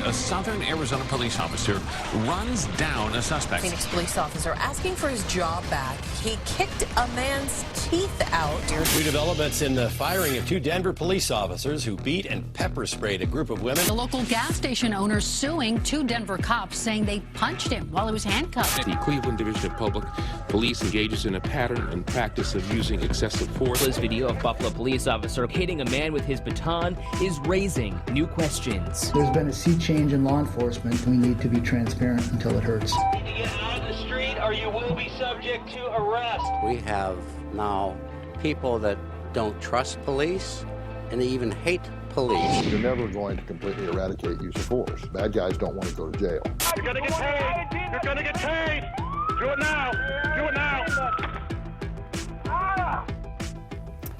A southern Arizona police officer runs down a suspect. Phoenix police officer asking for his job back. He kicked a man's teeth out. New developments in the firing of two Denver police officers who beat and pepper sprayed a group of women. The local gas station owner suing two Denver cops, saying they punched him while he was handcuffed. The Cleveland Division of Public Police engages in a pattern and practice of using excessive force. This video of Buffalo police officer hitting a man with his baton is raising new questions. There's been a sea change in law enforcement. We need to be transparent until it hurts. You need to get out of the street or you will be subject to arrest. We have now people that don't trust police and they even hate police. You're never going to completely eradicate use of force. Bad guys don't want to go to jail. You're going to get paid. You're going to get paid. Do it now. Do it now.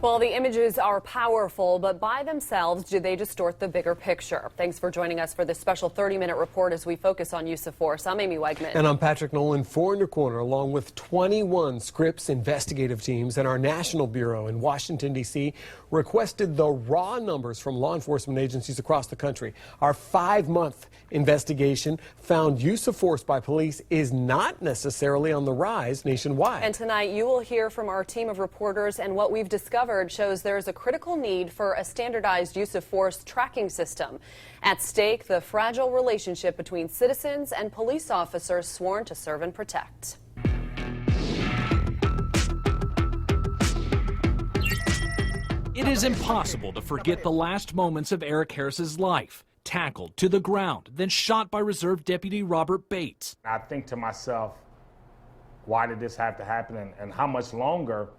Well, the images are powerful, but by themselves, do they distort the bigger picture? Thanks for joining us for this special 30-minute report as we focus on use of force. I'm Amy Wegman. And I'm Patrick Nolan, 4 in your corner, along with 21 Scripps investigative teams and our national bureau in Washington, D.C., requested the raw numbers from law enforcement agencies across the country. Our 5-month investigation found use of force by police is not necessarily on the rise nationwide. And tonight, you will hear from our team of reporters, and what we've discovered shows there is a critical need for a standardized use of force tracking system. At stake, the fragile relationship between citizens and police officers sworn to serve and protect. It is impossible to forget the last moments of Eric Harris's life. Tackled to the ground, then shot by Reserve Deputy Robert Bates. I think to myself, why did this have to happen, and how much longer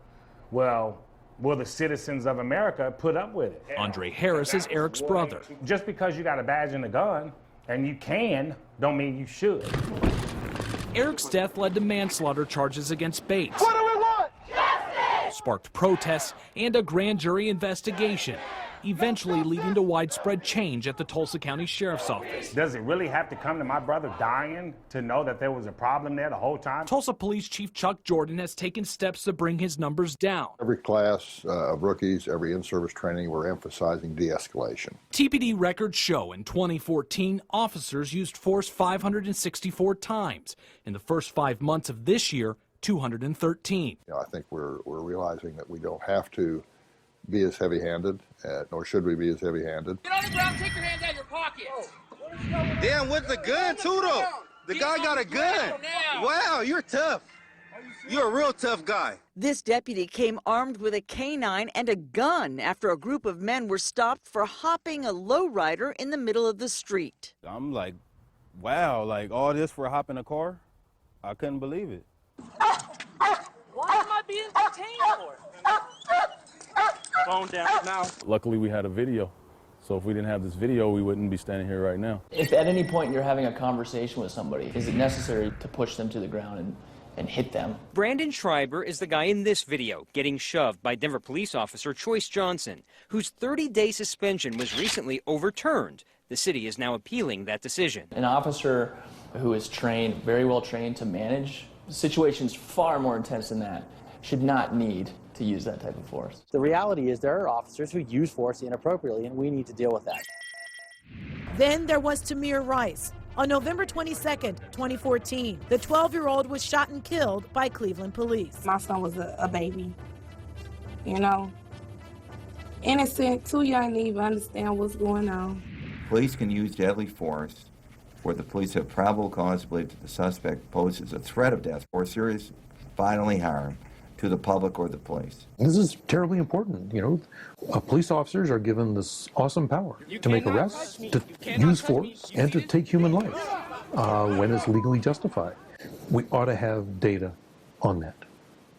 will the citizens of America put up with it? Andre Harris is Eric's brother. Just because you got a badge and a gun, and you can, don't mean you should. Eric's death led to manslaughter charges against Bates. What do we want? Justice! Sparked protests and a grand jury investigation, eventually leading to widespread change at the Tulsa County Sheriff's Office. Does it really have to come to my brother dying to know that there was a problem there the whole time? Tulsa Police Chief Chuck Jordan has taken steps to bring his numbers down. Every class of rookies, every in-service training, we're emphasizing de-escalation. TPD records show in 2014, officers used force 564 times. In the first 5 months of this year, 213. I think we're realizing that we don't have to be as heavy-handed, nor should we be as heavy-handed. Get on the ground, take your hands out of your pockets. Damn, with the gun too though. The guy got a gun. Wow, you're tough. You're a real tough guy. This deputy came armed with a canine and a gun after a group of men were stopped for hopping a lowrider in the middle of the street. I'm like, wow, like all this for hopping a car? I couldn't believe it. Why am I being detained for? Phone down now. Luckily, we had a video. So if we didn't have this video, we wouldn't be standing here right now. If at any point you're having a conversation with somebody, is it necessary to push them to the ground and hit them? Brandon Schreiber is the guy in this video getting shoved by Denver police officer Choice Johnson, whose 30-day suspension was recently overturned. The city is now appealing that decision. An officer who is trained, very well trained to manage situations far more intense than that, should not need to use that type of force. The reality is there are officers who use force inappropriately, and we need to deal with that. Then there was Tamir Rice. On November 22nd, 2014, the 12-year-old was shot and killed by Cleveland police. My son was a baby, you know, innocent, too young to even understand what's going on. Police can use deadly force where the police have probable cause to believe that the suspect poses a threat of death or serious bodily harm to the public or the police. This is terribly important. Police officers are given this awesome power to make arrests, to use force, and to take human life when it's legally justified. We ought to have data on that.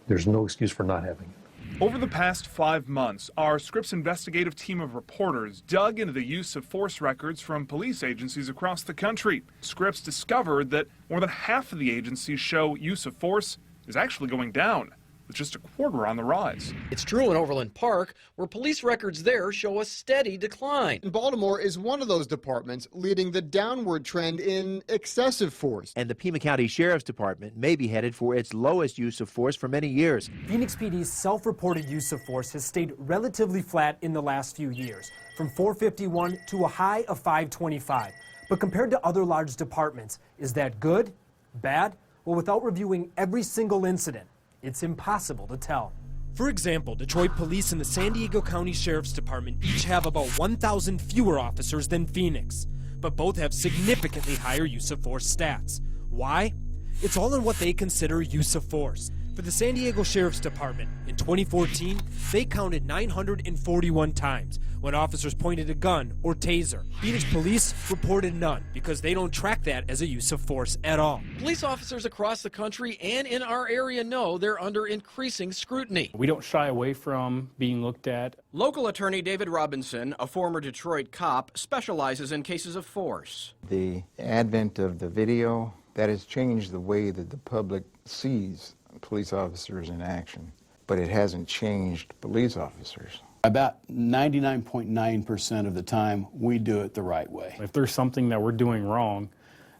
There's no excuse for not having it. Over the past 5 months, our Scripps investigative team of reporters dug into the use of force records from police agencies across the country. Scripps discovered that more than half of the agencies show use of force is actually going down. with just a quarter on the rise. It's true in Overland Park, where police records there show a steady decline. Baltimore is one of those departments leading the downward trend in excessive force. And the Pima County Sheriff's Department may be headed for its lowest use of force for many years. Phoenix PD's self-reported use of force has stayed relatively flat in the last few years, from 451 to a high of 525. But compared to other large departments, is that good? Bad? Well, without reviewing every single incident, it's impossible to tell. For example, Detroit Police and the San Diego County Sheriff's Department each have about 1,000 fewer officers than Phoenix, but both have significantly higher use of force stats. Why? It's all in what they consider use of force. For the San Diego Sheriff's Department, in 2014, they counted 941 times when officers pointed a gun or taser. Phoenix Police reported none because they don't track that as a use of force at all. Police officers across the country and in our area know they're under increasing scrutiny. We don't shy away from being looked at. Local attorney David Robinson, a former Detroit cop, specializes in cases of force. The advent of the video, that has changed the way that the public sees police officers in action, but it hasn't changed police officers. About 99.9% of the time, we do it the right way. If there's something that we're doing wrong,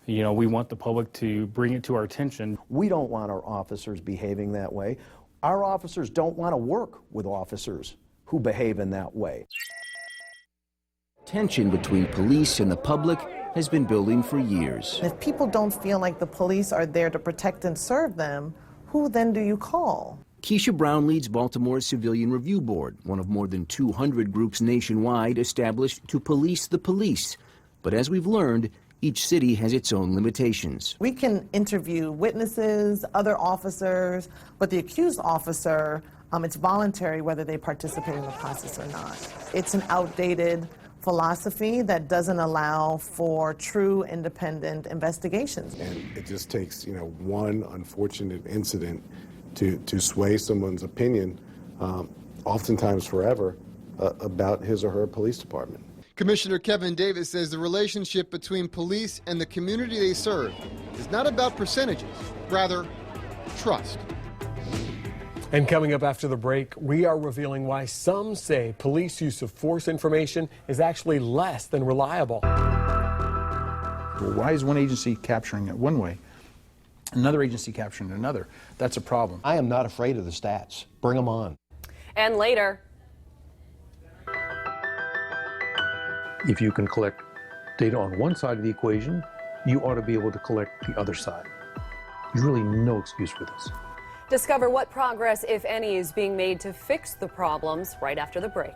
you know, we want the public to bring it to our attention. We don't want our officers behaving that way. Our officers don't want to work with officers who behave in that way. Tension between police and the public has been building for years. If people don't feel like the police are there to protect and serve them, who then do you call? Keisha Brown leads Baltimore's Civilian Review Board, one of more than 200 groups nationwide established to police the police. But as we've learned, each city has its own limitations. We can interview witnesses, other officers, but the accused officer, it's voluntary whether they participate in the process or not. It's an outdated philosophy that doesn't allow for true independent investigations. And it just takes, one unfortunate incident to sway someone's opinion, oftentimes forever, about his or her police department. Commissioner Kevin Davis says the relationship between police and the community they serve is not about percentages, rather trust. And coming up after the break, we are revealing why some say police use of force information is actually less than reliable. Well, why is one agency capturing it one way, another agency capturing it another? That's a problem. I am not afraid of the stats. Bring them on. And later. If you can collect data on one side of the equation, you ought to be able to collect the other side. There's really no excuse for this. Discover what progress, if any, is being made to fix the problems right after the break.